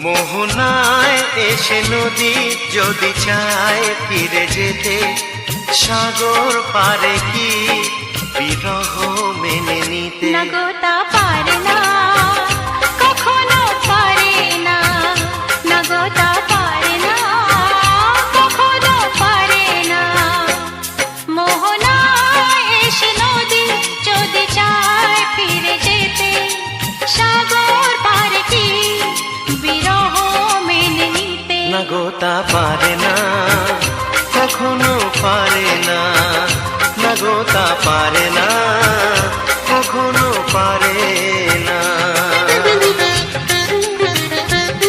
মোহনায় এসে নদী যদি চায় ফিরে যেতে, সাগর পারে কি বিরহ মেনে নিতে? না গো তা পারে না, কখনো পারে না। না গো তা পারে না, কখনো পারে না। মোহনায় এসে নদী যদি চায় ফিরে যেতে, সাগর পারে কি বিরহ মেনে নিতে? না গো তা পারে না, কখনো পারে না। না গো তা পারে না।